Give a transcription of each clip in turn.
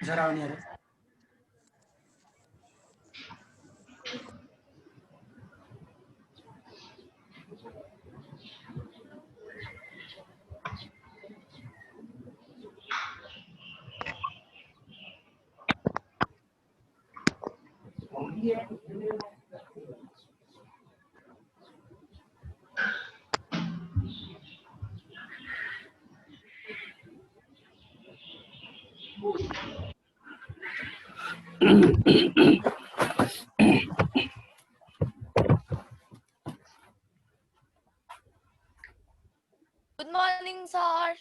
जरा आउने अरे Good morning, sir.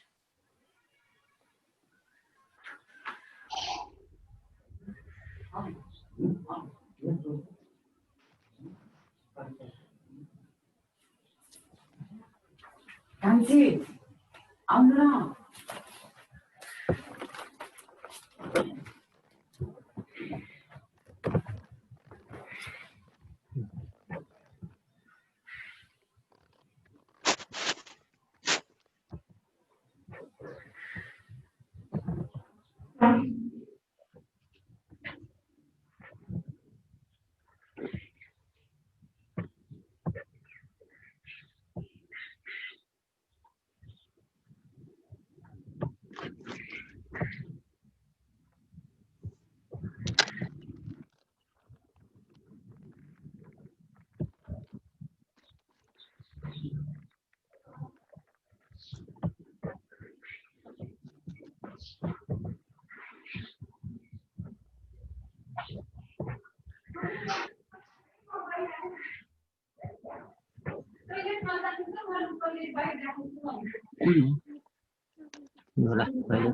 कान्छी आउनु न होला अहिले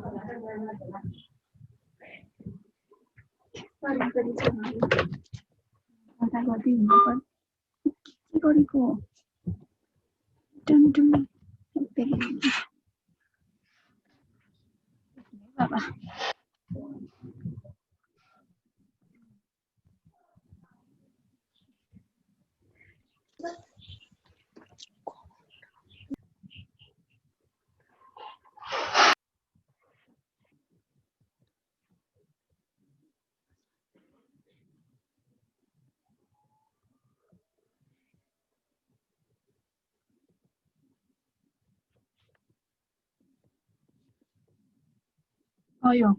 आयो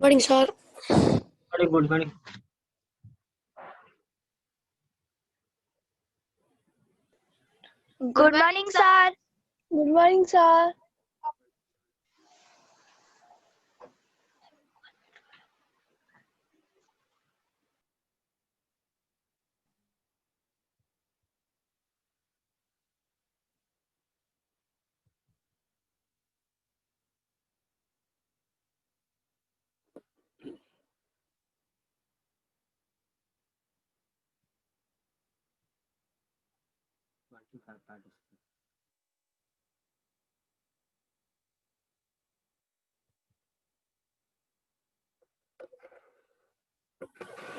Morning, sir. Good morning Good morning, sir. Good morning, sir.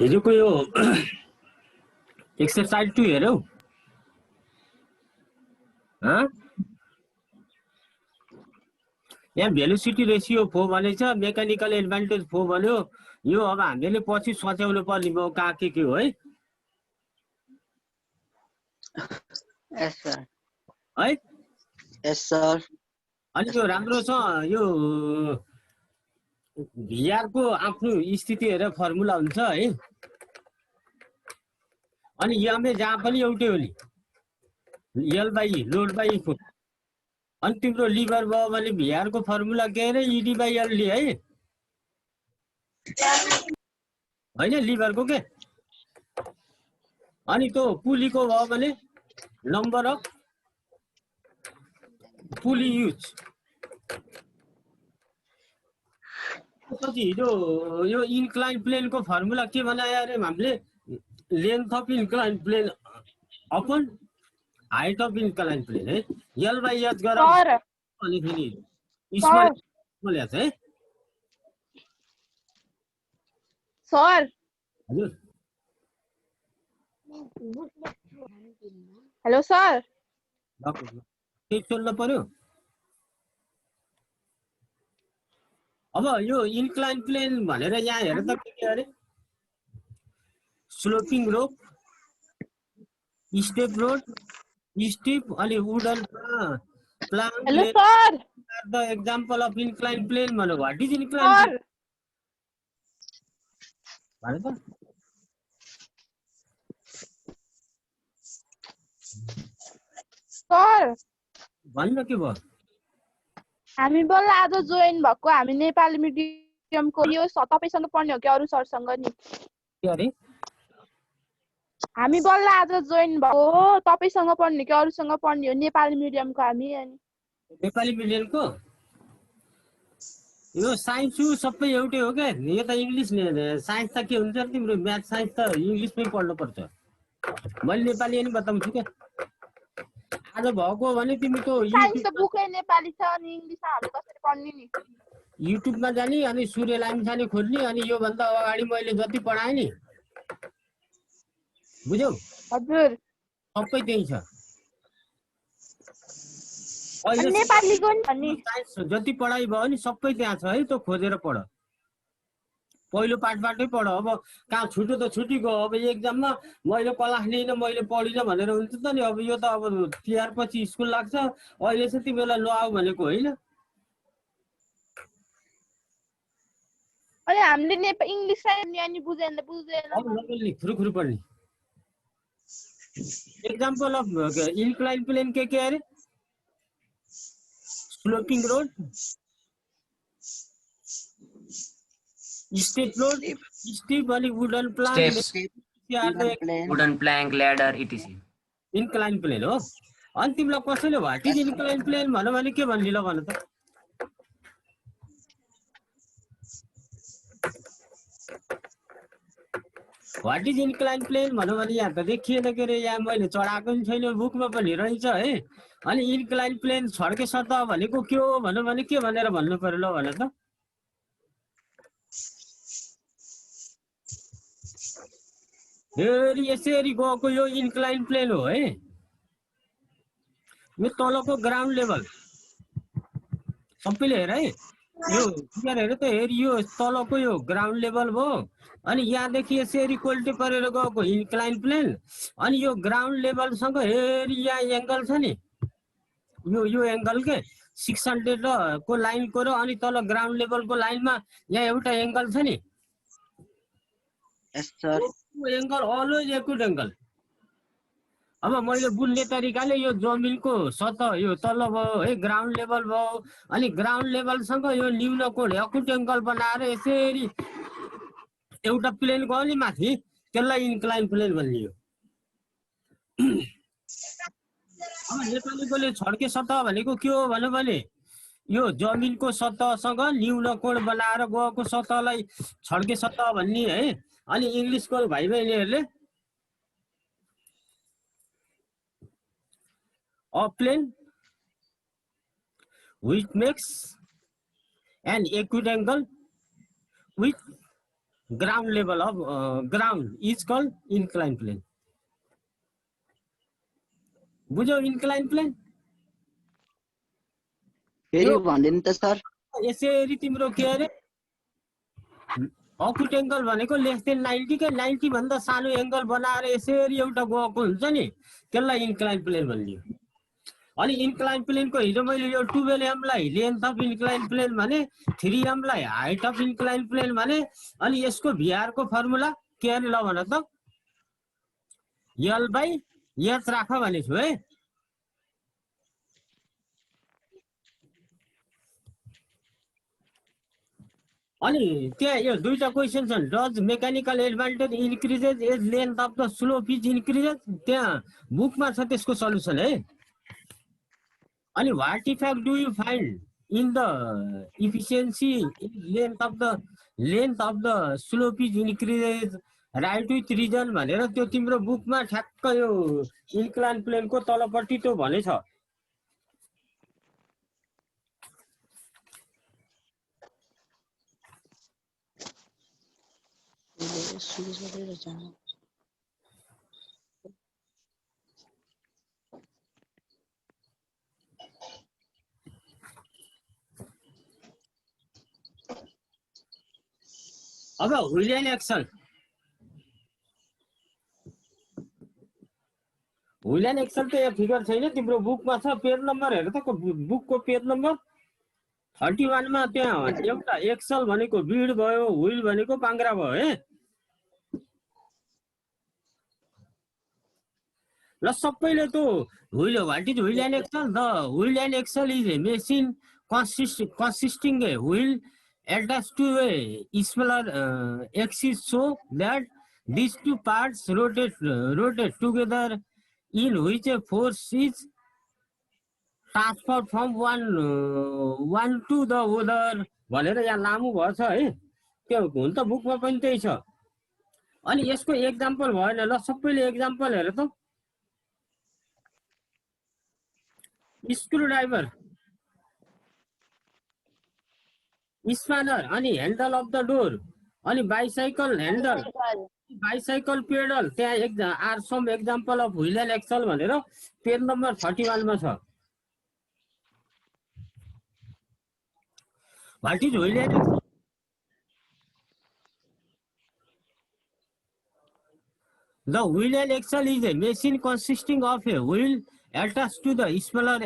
हिजोको यो एक्सरसाइज 2 हेरौ यहाँ भेलोसिटी रेसियो 4 भनेछ मेकानिकल एडभान्टेज 4 भन्यो यो अब हामीले पछि सच्याउनु पर्ने मौका के हो है यस सर है यस सर अनि यो राम्रो छ यो भिआर को आफ्नो स्थिति हेरेर फर्मुला हुन्छ है अनि यमले जहाँ पनि एउटै हो नि L by load by force अनि तिम्रो लिभर भयो भने भिआर को फर्मुला के अरे इडी बाई एल डी है हैन लिभर को के अनि त्यो पुलीको भयो भने नम्बर अफ पुली युज पछि यो इन्क्लाइन प्लेनको फर्मुला के बनायो अरे हामीले length of incline plane upon height of incline plane है यल बाई एच गरौँ सर अनि फेरि स्मल एच है सर हजुर हेलो सर केही सोध्नु पर्यो अब यो इन्क्लाइन प्लेन भनेर यहाँ हेर त के अरे sloping road step road steep अनि wooden plan hello sir the example of incline plane भन्नु व्हाट इज इन्क्लाइन प्लेन भने त सर भन्नु के भयो हामी बल्ल आज जोइन भएको हामी नेपाली मिडियमको यो तपाईसँग पढ्ने हो कि अरू सरसँग नि के अरे हामी बल्ल आज जोइन भएको हो तपाईसँग पढ्ने कि अरूसँग पढ्ने हो नेपाली मिडियमको हामी अनि नेपाली मिडियमको यो साइन्स सबै एउटै हो क्या यो त इङ्ग्लिस साइन्स त के हुन्छ तिम्रो म्याथ साइन्स त इङ्ग्लिसमै पढ्नुपर्छ मैले नेपाली नि बताउँछु क्या आज भएको भने तिमी त साइन्स त बुकै नेपाली छ अनि इङ्ग्लिसमा हामी कसरी पढ्ने नि युट्युबमा जाने अनि सूर्य लामिछाने खोज्ने अनि योभन्दा अगाडि मैले जति पढाएँ नि बुझ्यौ हजुर सबै त्यही छ अनि नेपालीको नि भन्ने साइन्स जति पढाइ भयो नि सबै त्यहाँ छ है त्यो खोजेर पढ पहिलो पाठबाटै पढ अब कहाँ छुट्यो त छुट्टी गयो अब एक्जाममा मैले क्लास लिइनँ मैले पढिनँ भनेर हुन्छ त नि अब यो त अब तिहार पछि स्कुल लाग्छ अहिले चाहिँ तिमीलाई नआऊ भनेको होइन अनि हामीले इङ्ग्लिसमा नि बुझेन अब नबोल्ने खुरुखुरु पढ्ने एक्जाम्पल अफ इन्क्लाइन प्लेन के अरे sloping road step road steep अनि wooden wooden plank ladder ETC incline plane हो अनि तिमीलाई कसैले व्हाट इज इन्क्लाइन प्लेन भन्यो भने के भन्ने ल भन त व्हाट इज इन्क्लाइन प्लेन भन्यो भने यहाँ त देखिएन के अरे यहाँ मैले चढाएको पनि छैन बुकमा पनि रहेछ है अनि इन्क्लाइन प्लेन छड्के सतह भनेको के हो भन्यो भने के भनेर भन्नु पर्यो ल भन त फेरि यसरी गएको यो इन्क्लाइन प्लेन हो है यो तलको ग्राउन्ड लेभल सबैले हेर है यो हेर त हेर यो तलको यो ग्राउन्ड लेभल भयो अनि यहाँदेखि यसरी कोल्टे परेर गएको इन्क्लाइन प्लेन अनि यो ग्राउन्ड लेभलसँग हेरी यहाँ एङ्गल छ नि यो एङ्गल के 600 को लाइनको र अनि तल ग्राउन्ड लेभलको लाइनमा यहाँ एउटा एङ्गल छ नि एङ्गल अलवेज एक्युट एङ्गल अब मैले बुझ्ने तरिकाले यो जमिनको सतह यो तल भयो है ग्राउन्ड लेभल भयो अनि ग्राउन्ड लेभलसँग यो न्यून कोण एक्युट एङ्गल बनाएर यसरी एउटा प्लेन गयो नि माथि त्यसलाई इन्क्लाइन प्लेन भनियो अब नेपालीकोले छड्के सतह भनेको के हो भन्यो भने यो जमिनको सतहसँग न्यून कोण बनाएर गएको सतहलाई छड्के सतह भन्ने है अनि इंग्लिशको भाइ बहिनीहरुले a plane which makes an acute angle with ground level of ground is called inclined plane. बुझ्यौ inclined plane? फेरि भन्दिनु त सर यसरी तिम्रो के अरे अकुट एंगल भनेको लेस देन 90 के 90 भन्दा सानो एंगल बनाएर यसरी एउटा गएको हुन्छ नि त्यसलाई इन्क्लाइन प्लेन भनियो अनि इन्क्लाइन प्लेन को हिजो मैले यो 12m लाई लेन्थ अफ इन्क्लाइन प्लेन भने 3m लाई हाइट अफ इन्क्लाइन प्लेन भने अनि यसको भीआर को फर्मुला के अरे ल भन त L/h राख भनेछु है अनि त्यहाँ यो दुईटा क्वेसन छन् does mechanical advantage increases as length of the slope is increases त्यहाँ बुकमा छ त्यसको सल्युसन है अनि what effect do you find in the efficiency length of the slope is increases right with reason भनेर त्यो तिम्रो बुकमा ठ्याक्क यो इन्क्लाइन प्लेनको तलपट्टि त्यो भनेछ अब wheel and axle wheel and axle त यहाँ फिगर छैन तिम्रो बुकमा छ पेज नम्बर हेर त बुकको पेज नम्बर 31 मा त्यहाँ एउटा एक्सल भनेको बिड भयो व्हील भनेको पाङ्ग्रा भयो है ल सबैले त wheel what is wheel and axle the wheel and axle is a machine consisting a wheel attached to a smaller axis so that these two parts rotate together in which a force is transferred from one to the other भनेर यहाँ लामो भएछ है त्यो हुन त बुकमा पनि त्यही छ अनि यसको एक्जाम्पल भएन ल सबैले एक्जाम्पल हेर त स्क्रू ड्राइभर स्पानर अनि ह्यान्डल अफ द डोर अनि बाइसाइकल ह्यान्डल बाइसाइकल पेडल त्यहाँ are some example of wheel and axle भनेर पेज नम्बर 31 मा छ what is wheel and axle The wheel and axle is a machine consisting of a wheel attached to the smaller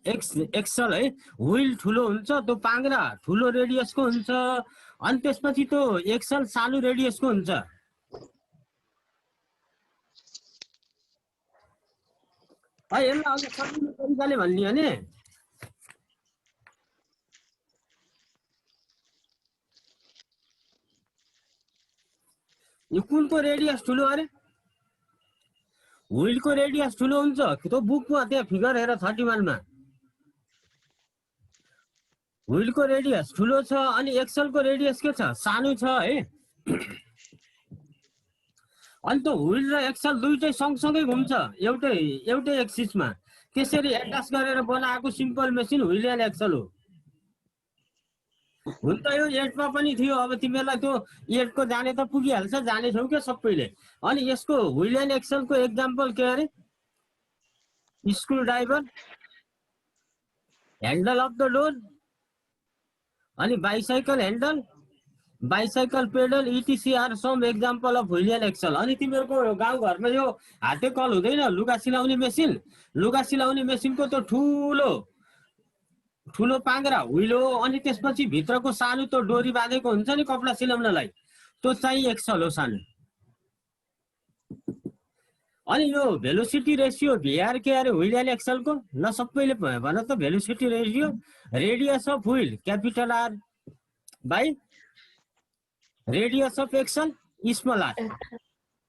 axle है wheel ठुलो हुन्छ त्यो पाङ्ग्रा ठुलो रेडियसको हुन्छ अनि त्यसपछि त्यो एक्सल सानो रेडियसको हुन्छ है यसलाई अझ सजिलो तरिकाले भन्ने भने यो कुनको रेडियस ठुलो अरे व्हील को रेडियस ठुलो हुन्छ त्यो बुकमा त्यहाँ फिगर हेर 31 मा व्हील को रेडियस ठुलो छ अनि एक्सल को रेडियस के छ सानो छ है अनि त्यो व्हील र एक्सल दुईटै सँगसँगै घुम्छ एउटै एक्सिसमा त्यसरी एडजस्ट गरेर बनाएको simple machine wheel and axle हो हुन त यो 8 मा पनि थियो अब तिमीलाई त्यो 8 को जाने त पुगिहाल्छ जाने छौ के सबैले अनि यसको व्हील एन्ड एक्सल को एक्जाम्पल के अरे screwdriver handle of the door अनि bicycle handle bicycle pedal etc are some example of wheel and axle अनि तिमीहरुको गाउँ घरमा यो हाते कल हुँदैन लुगा सिलाउने मेसिनको त ठुलो पाङ्ग्रा व्हील हो अनि त्यसपछि भित्रको सानो त्यो डोरी बाँधेको हुन्छ नि कपडा सिलाउनलाई त्यो चाहिँ एक्सल हो सानो अनि यो भेलोसिटी रेशियो भिआर के अरे व्हील एन्ड एक्सल को ल सबैले भन त velocity ratio radius of wheel capital R by radius of axle small r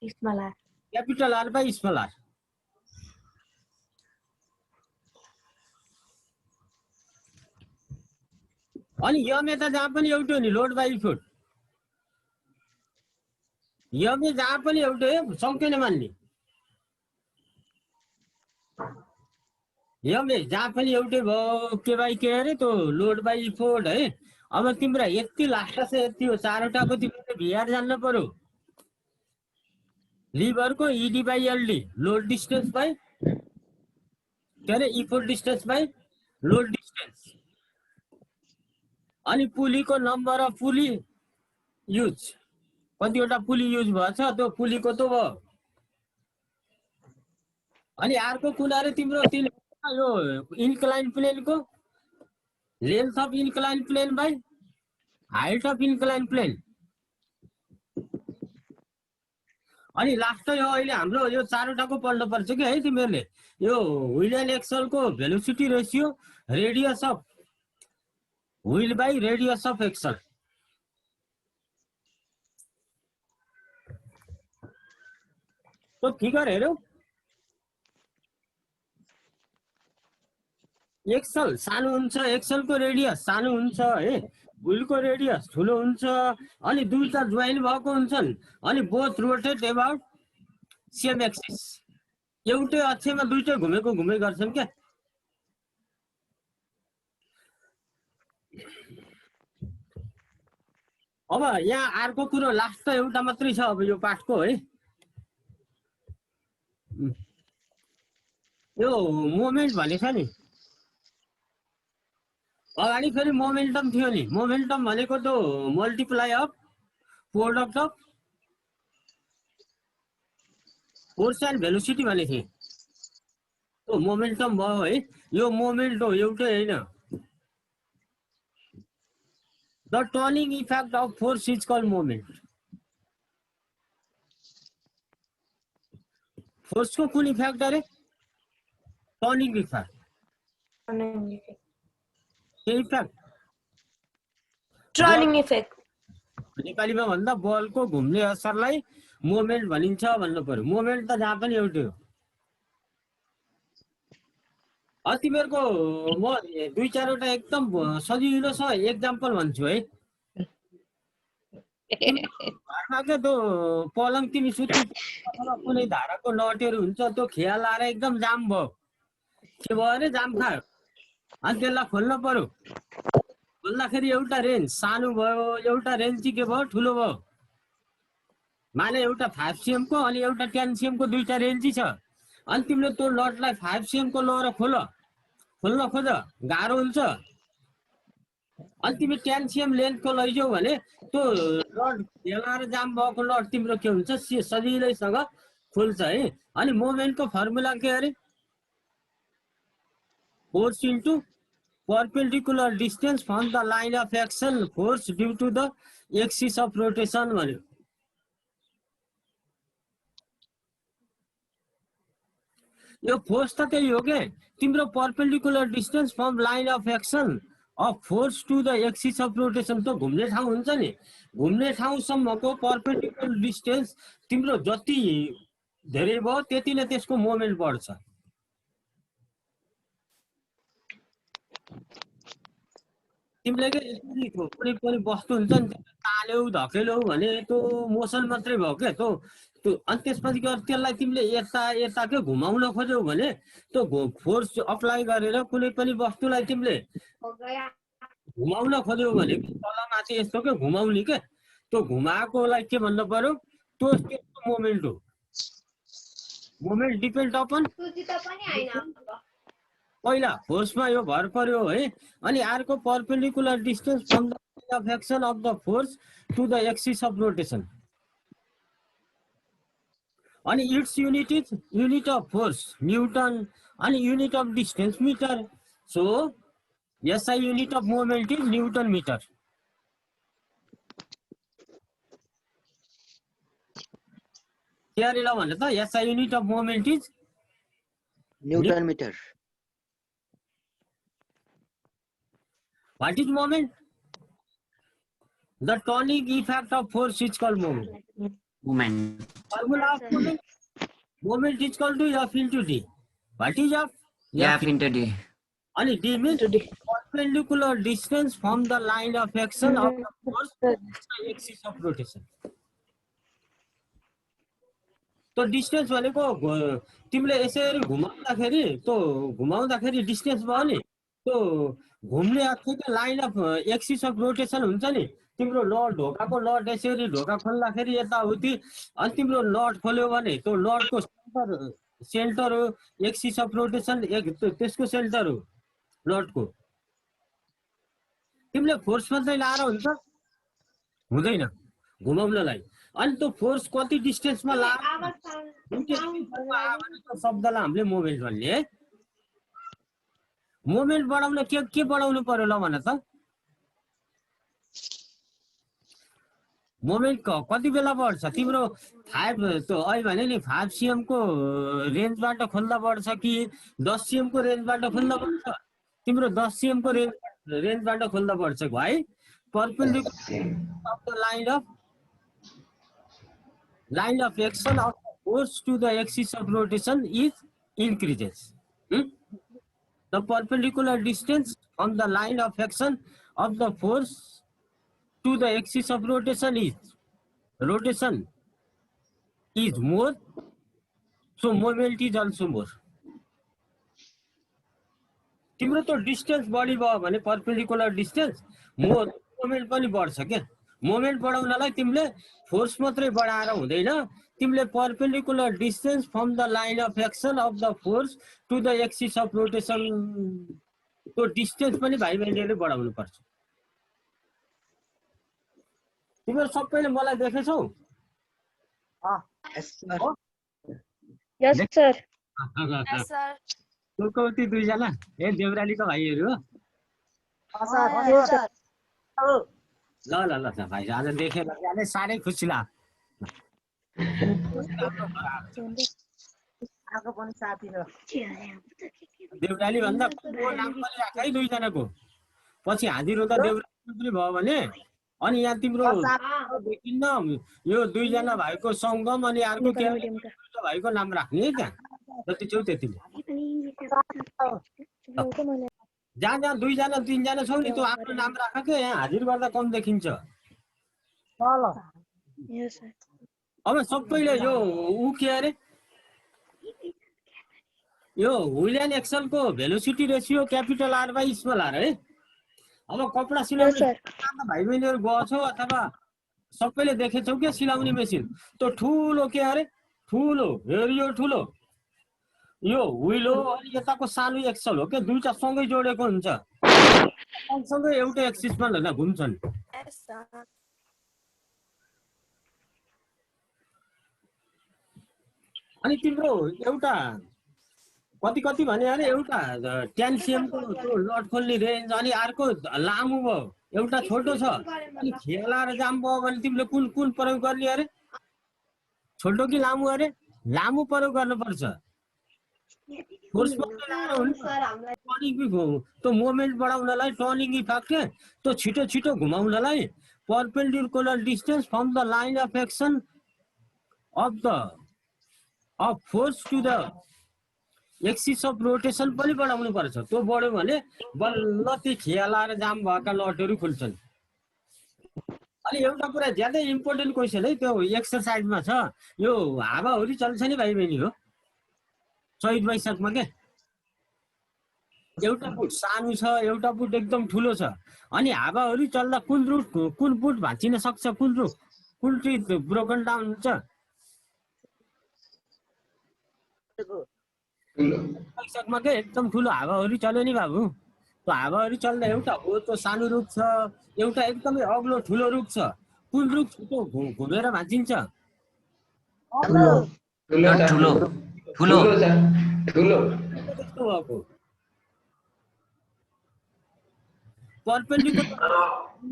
capital R by small r अनि यमे त जहाँ पनि एउटै हो नि लोड बाइ फुट यमे जहाँ पनि एउटै सँगै नै मान्ने यमे जहाँ पनि एउटै भयो के बाइ के अरे त्यो लोड बाइ फुट है अब तिम्रो यति लास्ट चाहिँ यति हो चारवटाको तिमीले भिआर जान्न पर्यो लिभरको ED by LD load distance by के अरे effort distance by load distance अनि पुलीको नम्बर अफ पुली युज कतिवटा पुली युज भएछ त्यो पुलीको त भयो अनि अर्को कुन अरे तिम्रो यो इन्क्लाइन प्लेनको length of incline plane by height of incline plane अनि लास्ट यो अहिले हाम्रो यो चारवटाको पढ्नु पर्छ कि है तिमीहरूले यो व्हील एन्ड एक्सलको velocity ratio radius of wheel by radius of axle त्यो फिगर हेरौ एक्सल सानो हुन्छ एक्सलको रेडियस सानो हुन्छ है व्हीलको रेडियस ठुलो हुन्छ अनि दुईटा जोइन भएको हुन्छन् अनि both rotate about same axis एउटै अक्षमा दुईटै घुमेको गर्छन् क्या अब यहाँ अर्को कुरो लास्ट एउटा मात्रै छ अब यो पाठको है यो मोमेन्ट भनेको नि अगाडि फेरि मोमेन्टम थियो नि मोमेन्टम भनेको त multiply of product of force and velocity भनेको थिएँ त्यो मोमेन्टम भयो है यो मोमेन्ट हो एउटै होइन the turning effect of force is called moment फोर्सको कुन इफेक्ट अरे टर्निङ इफेक्ट टर्निङ इफेक्ट नेपालीमा भन्दा बलको घुम्ने असरलाई मोमेन्ट भनिन्छ भन्नु पर्यो मोमेन्ट त जहाँ पनि एउटै हो तिमीहरूको म दुई चारवटा एकदम सजिलोसँग एक्जाम्पल भन्छु है घरमा के त्यो पलङ तिमी सुत्नु कुनै धाराको नटहरू हुन्छ त्यो खिया लाएर एकदम जाम भयो के भयो अरे जाम खायो अनि त्यसलाई खोल्न पर्यो खोल्दाखेरि एउटा रेन्ज सानो भयो एउटा रेन्ज चाहिँ के भयो ठुलो भयो माने एउटा 5 cm को अनि एउटा 10 cm को दुईटा रेन्ज छ अनि तिमीले त्यो नटलाई 5 cm को लगेर खोल्न खोज गाह्रो हुन्छ अनि तिमी 10 cm लेन्थको लैजाऊ भने त्यो नट खेलाएर जाम भएको नट तिम्रो के हुन्छ सजिलैसँग खोल्छ है अनि मोमेन्टको फर्मुला के अरे force into perpendicular distance from the line of action force due to the axis of rotation भन्यो यो फोर्स त त्यही हो के तिम्रो perpendicular distance from line of action of force to the axis of rotation त घुम्ने ठाउँ हुन्छ नि घुम्ने ठाउँसम्मको perpendicular distance तिम्रो जति धेरै भयो त्यति नै त्यसको मोमेन्ट बढ्छ तिमीले के यसरी कुनै पनि वस्तु हुन्छ नि ताल्यौ धकेलौ भने त्यो मोसन मात्रै भयो के त्यो अनि त्यसपछि त्यसलाई तिमीले यता के घुमाउन खोज्यौ भने त्यो फोर्स अप्लाई गरेर कुनै पनि वस्तुलाई तिमीले घुमाउन खोज्यौ भने तल माथि यस्तो के घुमाउने के त्यो घुमाएकोलाई के भन्नु पर्यो त्यो त्यसको मोमेन्ट हो मोमेन्ट डिपेन्ड अपन पहिला फोर्समा यो भर पर्यो है अनि अर्को perpendicular distance from the line of action of the force to the axis of rotation अनि its unit is unit of force newton अनि unit of distance metre so SI unit of moment is newton metre क्यारे ल भने त SI unit of moment is newton metre What is moment? The tonic effect of force is called moment. Movement. Formula of moment? Moment is called to F into D. What is F? F into D. Only D means perpendicular distance from the line of action of the force to the axis of rotation. तो distance भनेको तिमीले यसरी घुमाउँदाखेरि त्यो घुमाउँदाखेरि distance भयो नि त्यो घुम्ने अक्षको line of axis of rotation हुन्छ नि तिम्रो नट ढोकाको नट यसरी ढोका खोल्दाखेरि यताउति अनि तिम्रो नट खोल्यो भने त्यो नटको सेन्टर हो एक्सिस अफ रोटेसन त्यसको सेन्टर हो नटको तिमीले फोर्स मात्रै लाएर हुन्छ हुँदैन घुमाउनलाई अनि त्यो फोर्स कति डिस्टेन्समा लाएर शब्दलाई हामीले मोमेन्ट भन्ने है मोमेन्ट बढाउन के बढाउनु पर्यो ल भन त मोमेन्ट कति बेला बढ्छ तिम्रो 5 त्यो अहिले भने नि 5 cm को रेन्जबाट खोल्दा बढ्छ कि 10 cm को रेन्जबाट खोल्दा बढ्छ तिम्रो 10 cm को रेन्जबाट खोल्दा बढ्छ भाइ perpendicular of the line of action of force to the axis of rotation is increases. The perpendicular distance on the line of action of the force to the axis of rotation is more, so moment is also more. तिम्रो तो distance बढी भयो भने perpendicular distance moment पनि बढ्छ के moment बढाउनलाई तिमीले force मात्रै बढाएर हुँदैन तिमीले perpendicular distance from the line of action of the force to the axis of rotation तो डिस्टेन्स पनि भाइ बहिनीले बढाउनु पर्छ तिमीहरू सबैले मलाई देखेछौ Yes, sir. Yes, sir. Yes, sir. कौती दुईजना ए देउरालीको भाइहरू हो Yes, sir. ल ल ल भाइ आज देखेर जाने साह्रै खुसी लाग्यो देउराली भन्दा नाम पनि राख है दुईजनाको पछि हाजिरो त देउराली पनि भयो भने अनि यहाँ तिम्रो देखिन्न यो दुईजना भाइको सङ्गम अनि अर्को के भाइको नाम राख्ने है त्यहाँ जति छौ त्यतिले जहाँ जहाँ दुईजना तीनजना छौ नि त्यो आफ्नो नाम राख के यहाँ हाजिर गर्दा कम देखिन्छ Yes, sir. अब सबैले यो ऊ के अरे यो हुलियन एक्सलको velocity ratio capital r by small r है अब कपडा सिलाउने भाइ बहिनीहरू गएछौ अथवा सबैले देखेछौ के सिलाउने मेसिन त्यो ठुलो के अरे ठुलो यो ठुलो यो व्हील हो अनि यताको सानो एक्सल हो के दुईटा सँगै जोडेको हुन्छ सँगै एउटै एक्सिसमा घुम्छन् अनि तिम्रो एउटा कति कति भने अरे एउटा 10 cm को त्यो लट खोल्ने रेन्ज अनि अर्को लामो भयो एउटा छोटो छ अनि खेलाएर जाम भयो भने तिमीले कुन कुन प्रयोग गर्ने अरे छोटो कि लामो अरे लामो प्रयोग गर्नुपर्छ फोर्स त्यो मोमेन्ट बढाउनलाई टर्निङ इफेक्ट त्यो छिटो छिटो घुमाउनलाई perpendicular distance from the line of action of force to the axis of rotation पनि बढाउनु पर्छ त्यो बढ्यो भने बल्ल ती खेलाएर जाम भएका लटहरू खुल्छन् अनि एउटा कुरा ज्यादै इम्पोर्टेन्ट क्वेसन है त्यो एक्सरसाइजमा छ यो हावाहुरी चल्छ नि भाइ बहिनी हो चैत वैशाखमा के एउटा बुट सानो छ एउटा बुट एकदम ठुलो छ अनि हावाहुरी चल्दा कुन बुट भाँचिन सक्छ कुन ट्री ब्रोकन डाउन हुन्छ वैशाखमा के एकदम ठुलो हावाहुरी चल्यो नि बाबु त्यो हावाहुरी चल्दा एउटा हो त्यो सानो रुख छ एउटा एकदमै अग्लो ठुलो रुख छ कुन रुख छिटो घुमेर भाँचिन्छ perpendicular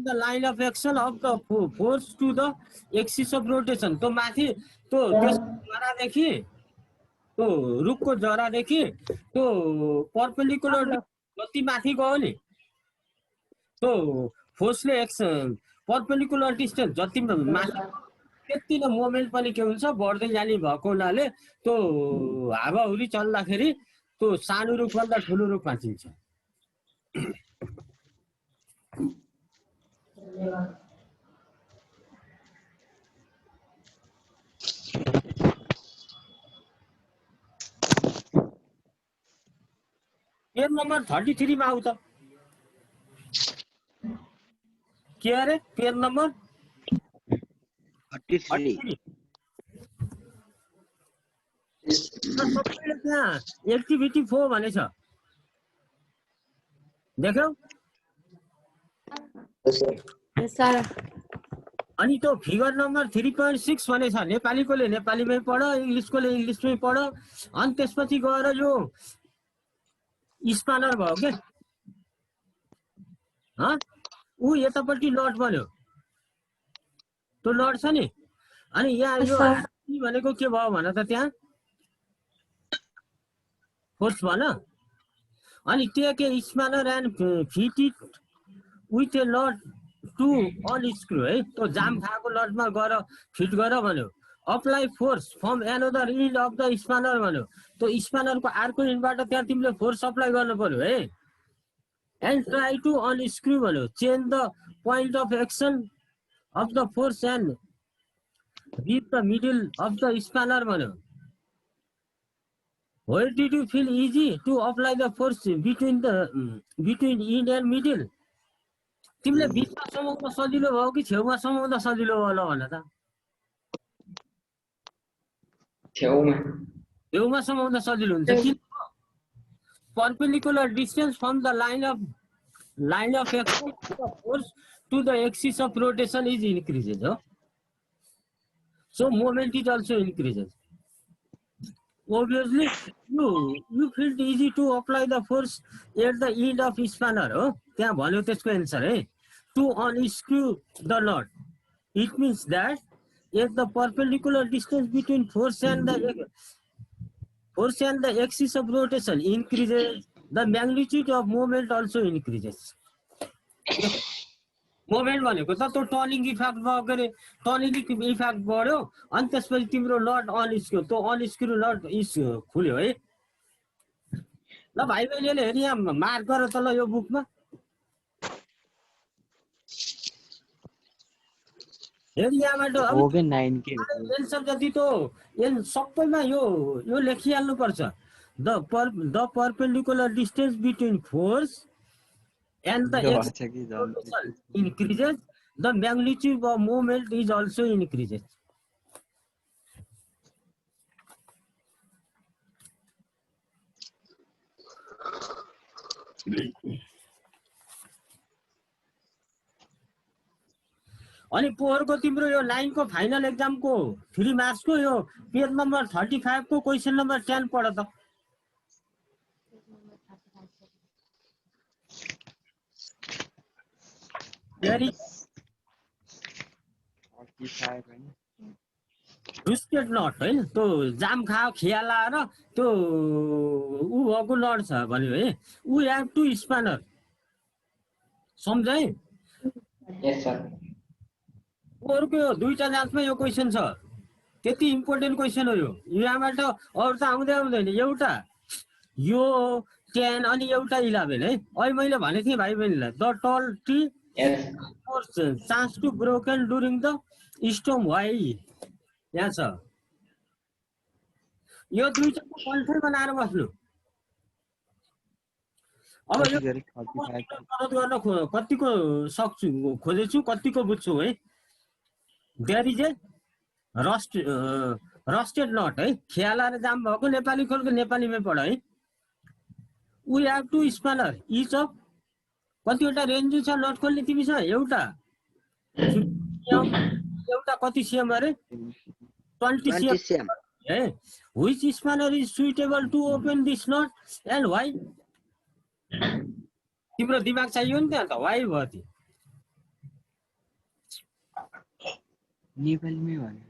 the line of action of the force to the axis of rotation तो माथि तो जरादेखि तो रुखको जरादेखि तो परपेन्डिकुलर जति माथि गयो नि तो फोर्सले परपेन्डिकुलर डिस्टेन्स जति माथि त्यति नै मोमेन्ट पनि के हुन्छ बढ्दै जाने भएको हुनाले त्यो हावाहुरी चल्दाखेरि त्यो सानो रुखभन्दा ठुलो रुख भाँचिन्छ पेज नम्बर 33 मा आउ त के अरे पेज नम्बर 33 सबैले त्यहाँ एक्टिभिटी 4 भनेछ देख्यौ Yes, sir. अनि त्यो फिगर नम्बर 3.6 भनेछ नेपालीकोले नेपालीमै पढ इंग्लिशकोले इंग्लिशमै पढ अनि त्यसपछि गएर यो स्पानर भयो के ऊ यतापट्टि लट बन्यो त्यो लट छ नि अनि यहाँ यो भनेको के भयो भन त त्यहाँ फोर्स भन अनि take a spanner and fit it with a nut to unscrew है त्यो जाम खाएको लटमा गएर फिट गर भन्यो apply force from another end of the spanner भन्यो। त्यो स्पानरको अर्को इन्डबाट त्यहाँ तिमीले फोर्स अप्लाई गर्नु पर्यो है। एन्ड ट्राई टु अनस्क्रू भन्यो। Change the point of action of the force and reach the middle of the spanner भन्यो। Where did you feel easy to apply the force between end and middle? तिमीले बिचमा समाउन सजिलो भयो कि छेउमा समाउन सजिलो भयो भन त? छेउमा समाउन सजिलो हुन्छ किन? Perpendicular distance from the line of action of the force to the axis of rotation is increases. So moment is also increases. Obviously, you feel easy to apply the force at the end of spanner. त्यहाँ भन्यो त्यसको answer है। To unscrew the knot. It means that if the perpendicular distance between force and the axis of rotation increases, the magnitude of moment also increases. Moment भनेको त त्यो turning effect भयो के अरे, टर्निङ इफेक्ट बढ्यो अनि त्यसपछि तिम्रो नट अनस्क्रू, त्यो अनस्क्रू नट खुल्यो है। ल भाइ बहिनीले हेरि यहाँ मार्क गर त ल यो बुकमा हेरि यहाँबाट अब एन्सर जति त एन सबैमा यो लेखिहाल्नु पर्छ। The perpendicular distance between force and the acceleration increases, the magnitude of movement is also increases. अनि पोहोरको तिम्रो यो 9 को फाइनल एक्जाम को 3 मार्क्स को यो पेज नम्बर 35 को क्वेशन नम्बर 10 पढ त। ट्विस्टेड नट है त्यो जाम खाओ खिया लाएर त्यो उ भएको नट छ भन्यो है। उ हैव टु स्पानर सम्झै? Yes sir. अरुको यो दुईटा जान्चमा यो क्वेशन छ, त्यति इम्पोर्टेन्ट क्वेशन हो यो। यहाँबाट अरु त आउँदैन। एउटा यो 10 अनि एउटा 11 है। अहिले मैले भने थिएँ भाइ बहिनीलाई the tall tree chance to broken during the storm why यहाँ छ। यो दुईटाको कन्ट्रोल बनाएर बस्नु। अब यो मद्दत गर्न कतिको सक्छु खोजेछु कतिको बुझ्छु है। There is a rusted nut है, खियालाएर जाम भएको नेपाली खोलको नेपालीमै पढ है। We have two spanner each of कतिवटा रेन्ज छ नट खोल्ने तिमीसँग? एउटा कति सिएम अरे? 20 सिएम है। Which spanner is suitable to open this nut and why? तिम्रो दिमाग चाहियो नि त्यहाँ त, व्हाई भयो त्यो नेपालीमै भन्यो।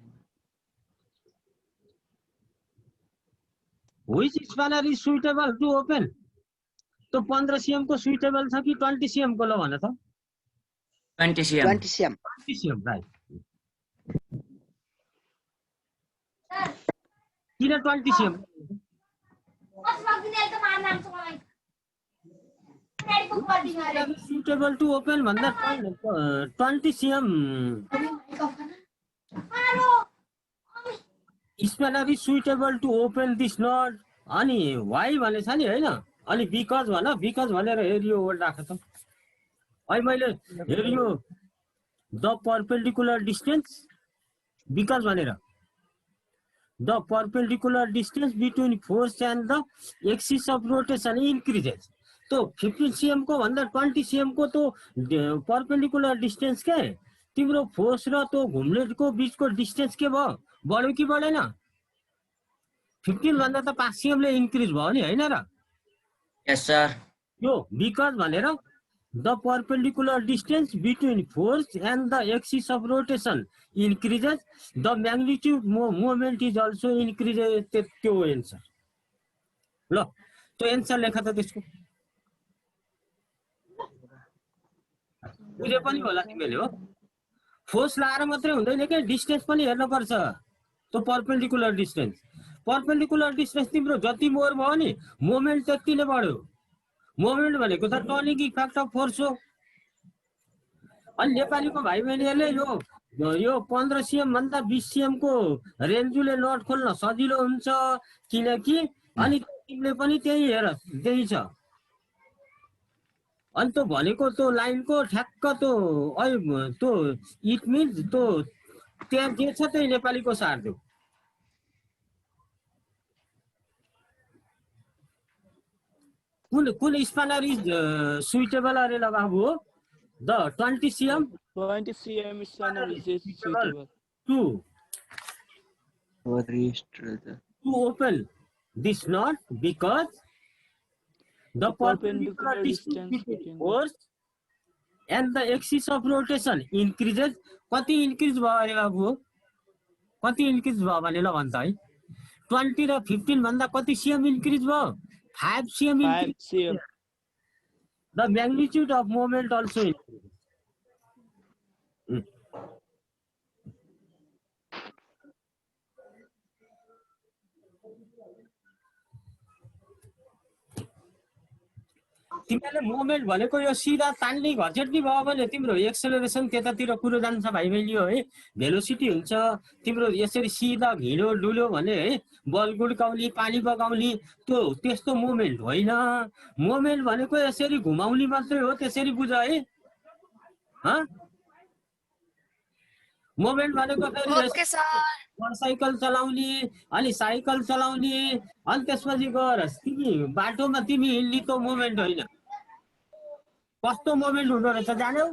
Which spanner is suitable to open? तो 15 सीएम को सुइटेबल छ कि 20 सीएम को ल भन त? 20 सीएम। 20 CM right. किन 20 सीएम? सुइटेबल टु ओपन भन्दा 20 CM spanner is suitable to open this nut. अनि व्हाई भने छ नि हैन? अनि बिकज भन, बिकज भनेर हेरियो वर्ड राख त। अहिले मैले हेरियो द परपेन्डिकुलर डिस्टेन्स बिकज भनेर। The perpendicular distance between force and the axis of rotation increases. तो 15 सीएम को भन्दा 20 सीएम को तो परपेन्डिकुलर डिस्टेन्स के तिम्रो फोर्स र तो घुम्नेको बीचको डिस्टेन्स के भयो? बढ्यो कि बढेन? 15 भन्दा त 5 सीएम ले इन्क्रिज भयो नि हैन र? यस सर। यो बिकज भनेर the perpendicular distance between force and the axis of rotation increases, the magnitude moment is also increases. त्यो एन्सर। ल त्यो एन्सर लेख त त्यसको। बुझे पनि होला तिमीले हो। फोर्स लाएर मात्रै हुँदैन के, डिस्टेन्स पनि हेर्नु पर्छ। त्यो परपेन्डिकुलर डिस्टेन्स तिम्रो जति मोर भयो नि मोमेन्ट त्यति नै बढ्यो। मोमेन्ट भनेको त टर्निङ इफेक्ट अफ फोर्स हो। अनि नेपालीको भाइ बहिनीहरूले यो 15 cm भन्दा 20 cm को रेन्जुले नट खोल्न सजिलो हुन्छ किनकि अनि तिमीले पनि त्यही हेर त्यही छ। अनि त्यो भनेको त्यो लाइनको ठ्याक्क त्यो इट मिन्स त्यो त्यहाँ जे छ त्यही नेपालीको सार्दियो। कुन स्पानर इज सुइटेबल अरे ल बाबु हो the 20 cm 20 cm spanner is suitable to to open this knot because the perpendicular perpendicular distance distance between between force and the axis of rotation increases। कति इन्क्रिज भयो अरे बाबु कति इन्क्रिज भयो भने ल भन्छ है 20 र 15 भन्दा कति cm इन्क्रिज भयो 5 cm 5 increase। cm The magnitude of moment also increases। तिमीले मोमेन्ट भनेको यो सिधा तान्ने घचेट्ने भयो भने तिम्रो एक्सेलरेसन त्यतातिर कुरो जान्छ भाइ बहिनी हो है। भेलोसिटी हुन्छ तिम्रो यसरी सिधा हिँड्यो डुल्यो भने है बल गुड्काउने पानी बगाउने त्यो त्यस्तो मोमेन्ट होइन। मोमेन्ट भनेको यसरी घुमाउने मात्रै हो त्यसरी बुझ है। मोमेन्ट भनेको फेरि मोटरसाइकल चलाउने अनि साइकल चलाउने अनि त्यसपछि गएर तिमी बाटोमा तिमी हिँड्ने त्यो मोमेन्ट होइन। कस्तो मोमेन्ट हुँदो रहेछ जान्यौ?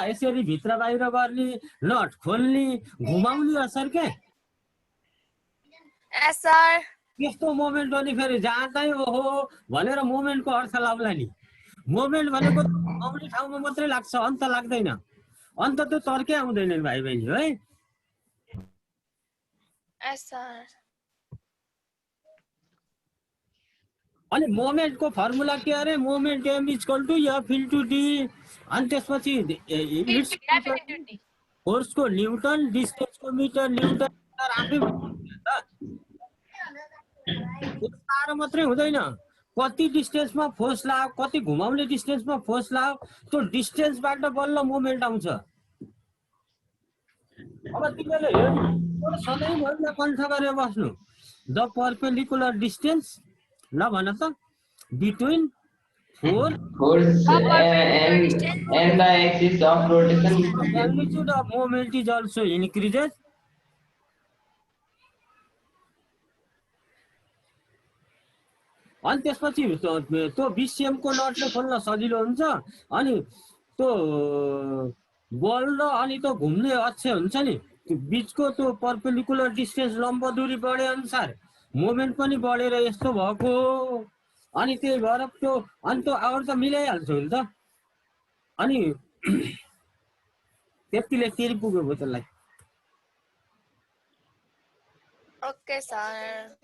यसरी भित्र बाहिर गर्ने नट खोल्ने घुमाउने असर के त्यस्तो मोमेन्ट हो नि। फेरि जाँदै ओहो भनेर मोमेन्टको अर्थ लाउला नि। मोमेन्ट भनेको आउने ठाउँमा मात्रै लाग्छ अन्त लाग्दैन। अन्त त्यो तर्कै आउँदैन नि भाइ बहिनी है। अनि मोमेन्टको फर्मुला के अरे moment m equal to f into d अनि त्यसपछि फोर्सको न्युटन डिस्टेन्सको मिटर न्युटन आफै साह्रो मात्रै हुँदैन। कति डिस्टेन्समा फोर्स लाग्यो कति घुमाउने डिस्टेन्समा फोर्स लाग्यो त्यो डिस्टेन्सबाट बल्ल मोमेन्ट आउँछ। अब तिमीले सधैँभरि कन्ठ गरेर बस्नु द परपेन्डिकुलर डिस्टेन्स ल भन त between force and the axis of rotation magnitude of moment is also increases। अनि त्यसपछि त्यो 20 cm को नटले खोल्न सजिलो हुन्छ। अनि त्यो बल र अनि त्यो घुम्ने अक्ष हुन्छ नि त्यो बीचको त्यो परपेन्डिकुलर डिस्टेन्स लम्ब दूरी बढे अनुसार मोमेन्ट पनि बढेर यस्तो भएको। अनि त्यही भएर त्यो अनि त्यो आवर त मिलाइहाल्छ नि त। अनि त्यतिले केही पुग्यो भयो त्यसलाई। Okay sir.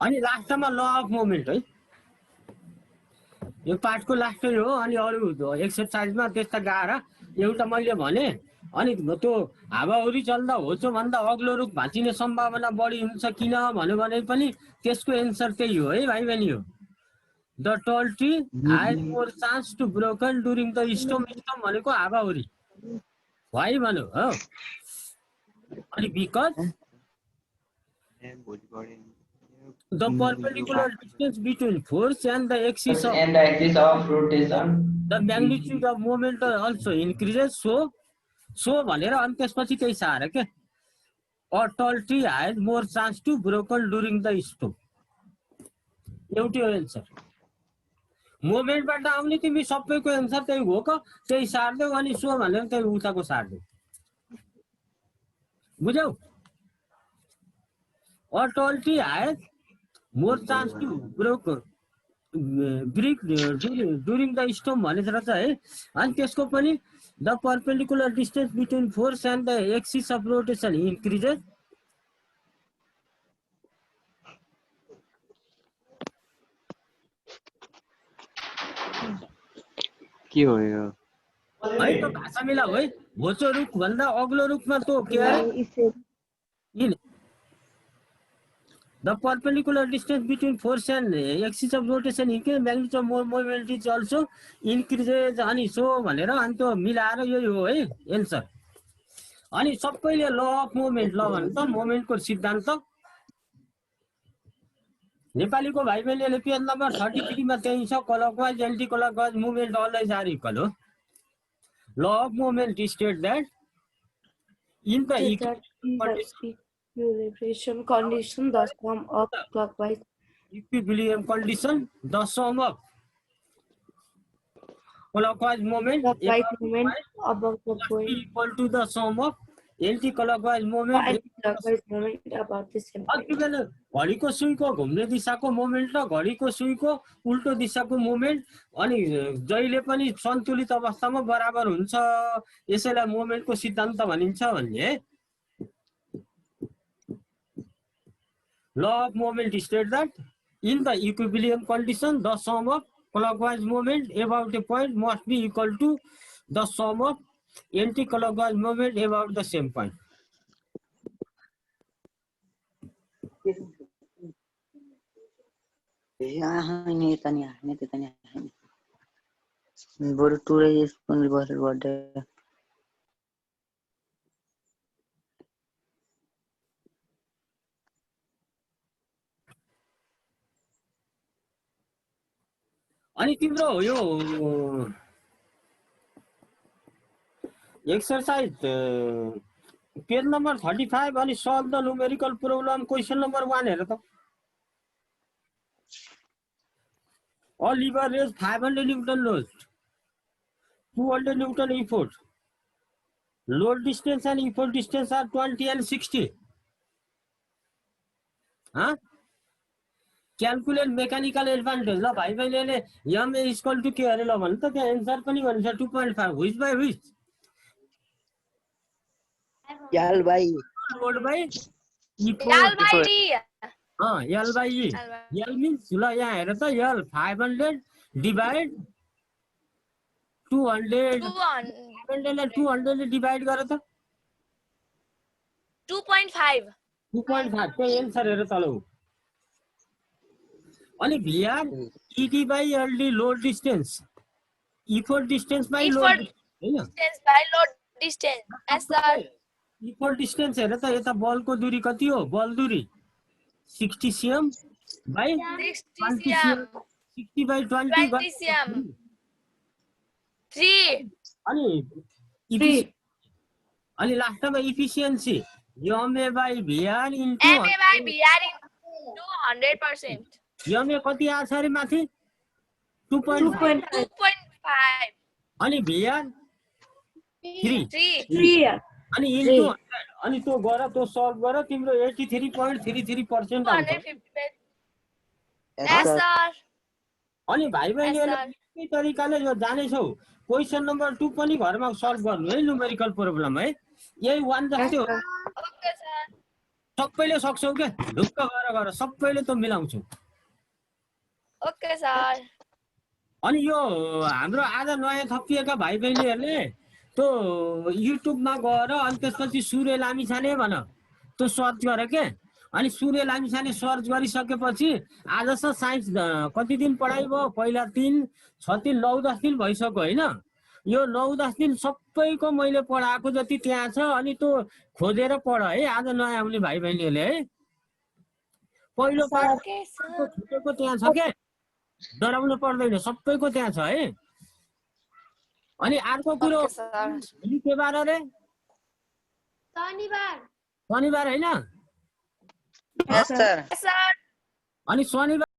अनि लास्टमा ल अफ मोमेन्ट है यो पार्टको लास्टै हो। अनि अरू एक्सरसाइजमा त्यस्ता गाह्रो एउटा मैले भने अनि त्यो हावाहुरी चल्दा होचो भन्दा अग्लो रुख भाँचिने सम्भावना बढी हुन्छ किन भन्यो भने पनि त्यसको एन्सर त्यही हो है भाइ बहिनी हो। The tall tree has more chance to broken during the storm. Storm भनेको हावाहुरी भाइ भन्यो हो। अनि because the perpendicular distance between force and the axis of rotation the magnitude of moment also increases। so भनेर अनि त्यसपछि त्यही सार के a tall tree has more chance to broken during the storm। एउटै हो एन्सर। मोमेन्टबाट आउने तिमी सबैको एन्सर त्यही हो क त्यही सार्देऊ अनि सो भनेर त्यही उताको सार्देऊ बुझ्यौ। or tall tree has more chance to break during the storm भनेर छ है। अनि त्यसको पनि the perpendicular distance between force and the axis of rotation increases. के हो यो? है त भाषा मिलाऊ है। होचो रुख भन्दा अग्लो रुखमा त के अरे in the perpendicular distance between force and axis of rotation increases, magnitude of moment is also increases अनि सो भनेर अनि त्यो मिलाएर यो हो है एन्सर। अनि सबैले ल अफ मोमेन्ट ल भन्छ मोमेन्टको सिद्धान्त नेपालीको भाइ बहिनीले पेज नम्बर 33 मा त्यही छ clockwise anti clockwise movement always are equal हो। Law of moment state that in the equilibrium condition, the sum of clockwise equilibrium condition, the sum of clockwise moment above the point equal to the sum of anti-clockwise moment. anti-clockwise moment about the same point. घडीको सुईको घुम्ने दिशाको moment र घडीको सुईको उल्टो दिशाको moment अनि जहिले पनि सन्तुलित अवस्थामा बराबर हुन्छ, यसैलाई मोमेन्टको सिद्धान्त भनिन्छ भन्ने। Law of moment states that in the equilibrium condition, the sum of clockwise moment about a point must be equal to the sum of anti-clockwise moment about the same point. बरु टुरै स्कुल बसेर birthday अनि तिम्रो यो exercise page number 35 अनि solve the numerical problem question number 1 हेर त। A lever raise 500 Newton load, 200 Newton effort. Load distance and effort distance are 20 and 60. हाँ? Calculate mechanical advantage. ल भाइ बहिनीले m is equal to के अरे ल भन्छ त त्यहाँ आन्सर पनि भन्छ 2.5 which by which? L by Load by effort. L by D. L by E. L means ल यहाँ हेर त L 500 divide 200 500 ले डिवाइड गर त 2.5. 2.5 त्यही आन्सर हेर तल। अनि VR ED by LD load distance effort distance by load हैन Distance by load distance. Yes, sir. Effort distance हेर त यता बलको दूरी कति हो? बल दूरी 60 cm by 60 cm. 60 by 20 20 cm. 3. अनि अनि लास्टमा efficiency MA by VR into MA by BR into 100%. MA कति आछ रे माथि 2.5 2.5. अनि VR 3 3. अनि इन्टु 100 अनि त्यो गर त्यो सल्भ गर तिम्रो 83.33% आउँछ। 250. Yes, sir. अनि भाइ बहिनीहरुले यस्तै तरिकाले यो जानेछौ क्वेशन नम्बर 2 पनि घरमा सल्भ गर्नु है न्यूमेरिकल प्रब्लम है। यही 1 जस्तै हो। Okay, sir. सबैले सक्छौ के ढुक्क गर सबैले त मिलाउँछौ। Okay, sir. अनि यो हाम्रो आज नयाँ थपिएका भाइ बहिनीहरुले त्यो युट्युबमा गएर अनि त्यसपछि सूर्य लामिछाने भन त्यो सर्च गर के अनि सूर्य लामिछाने सर्च गरिसकेपछि आजसम्म साइन्स कति दिन पढाइ भयो? पहिला 3 6 दिन 9 10 दिन भइसक्यो हैन। यो 9 10 दिन सबैको मैले पढाएको जति त्यहाँ छ अनि त्यो खोजेर पढ है आज नयाँ आउने भाइ बहिनीहरुले है। पहिलो पाठ Okay, sir. छुटेको त्यहाँ छ के डराउनु पर्दैन सबैको त्यहाँ छ है। अनि अर्को कुरो Okay, sir. के बार रे? शनिबार हैन? Yes, sir. Yes, sir. अनि शनिबार